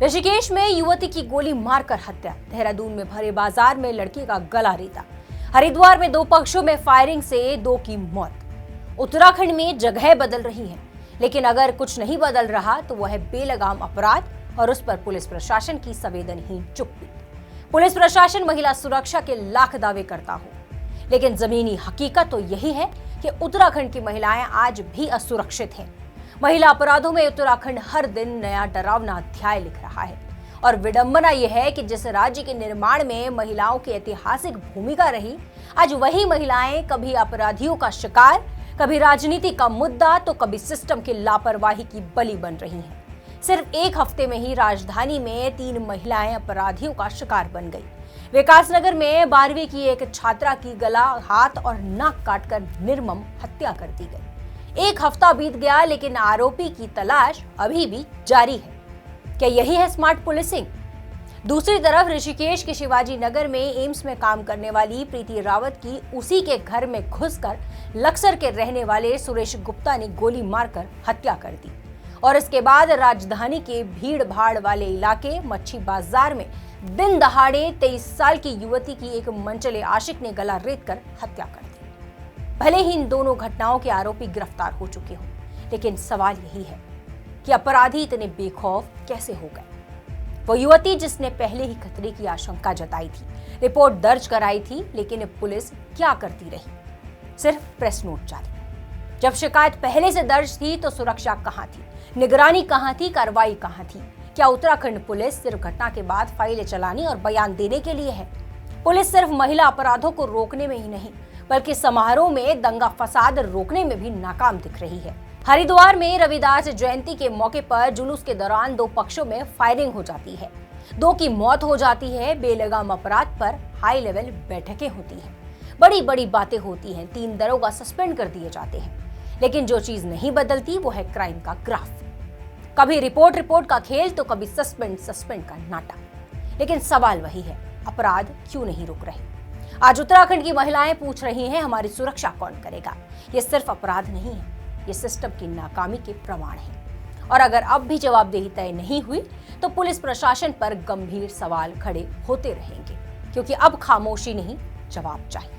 ऋषिकेश में युवती की गोली मारकर हत्या, देहरादून में भरे बाजार में लड़की का गला रेता, हरिद्वार में दो पक्षों में फायरिंग से दो की मौत। उत्तराखंड में जगह बदल रही है, लेकिन अगर कुछ नहीं बदल रहा तो वह है बेलगाम अपराध और उस पर पुलिस प्रशासन की संवेदनहीन चुप्पी। पुलिस प्रशासन महिला सुरक्षा के लाख दावे करता हो, लेकिन जमीनी हकीकत तो यही है कि उत्तराखंड की महिलाएं आज भी असुरक्षित हैं। महिला अपराधों में उत्तराखंड हर दिन नया डरावना अध्याय लिख रहा है और विडंबना यह है कि जिस राज्य के निर्माण में महिलाओं की ऐतिहासिक भूमिका रही, आज वही महिलाएं कभी अपराधियों का शिकार, कभी राजनीति का मुद्दा तो कभी सिस्टम की लापरवाही की बलि बन रही हैं। सिर्फ एक हफ्ते में ही राजधानी में 3 महिलाएं अपराधियों का शिकार बन गई। विकासनगर में 12वीं की एक छात्रा की गला, हाथ और नाक काटकर निर्मम हत्या कर दी गई। एक हफ्ता बीत गया, लेकिन आरोपी की तलाश अभी भी जारी है। क्या यही है स्मार्ट पुलिसिंग? दूसरी तरफ ऋषिकेश के शिवाजी नगर में एम्स में काम करने वाली प्रीति रावत की उसी के घर में घुसकर लक्सर के रहने वाले सुरेश गुप्ता ने गोली मारकर हत्या कर दी और इसके बाद राजधानी के भीड़ भाड़ वाले इलाके मच्छी बाजार में दिन दहाड़े 23 साल की युवती की एक मनचले आशिक ने गला रेत कर हत्या कर दी। भले ही इन दोनों घटनाओं के आरोपी गिरफ्तार हो चुके हों, लेकिन सवाल यही है कि अपराधी इतने बेखौफ कैसे हो गए। वो युवती जिसने पहले ही खतरे की आशंका जताई थी, रिपोर्ट दर्ज कराई थी, लेकिन पुलिस क्या करती रही? सिर्फ प्रेस नोट जारी। जब शिकायत पहले से दर्ज थी तो सुरक्षा कहां थी, निगरानी कहां थी, कार्रवाई कहां थी? क्या उत्तराखंड पुलिस सिर्फ घटना के बाद फाइलें चलाने और बयान देने के लिए है? पुलिस सिर्फ महिला अपराधों को रोकने में ही नहीं, बल्कि समारोह में दंगा फसाद रोकने में भी नाकाम दिख रही है। हरिद्वार में रविदास जयंती के मौके पर जुलूस के दौरान 2 पक्षों में फायरिंग हो जाती है, 2 की मौत हो जाती है। बेलगाम अपराध पर हाई लेवल बैठकें होती हैं, बड़ी बड़ी बातें होती हैं, 3 दरोगा सस्पेंड कर दिए जाते हैं, लेकिन जो चीज नहीं बदलती वो है क्राइम का ग्राफ। कभी रिपोर्ट का खेल तो कभी सस्पेंड का नाटक। लेकिन सवाल वही है, अपराध क्यों नहीं रुक रहे? आज उत्तराखंड की महिलाएं पूछ रही हैं, हमारी सुरक्षा कौन करेगा? ये सिर्फ अपराध नहीं है, ये सिस्टम की नाकामी के प्रमाण है। और अगर अब भी जवाबदेही तय नहीं हुई तो पुलिस प्रशासन पर गंभीर सवाल खड़े होते रहेंगे, क्योंकि अब खामोशी नहीं, जवाब चाहिए।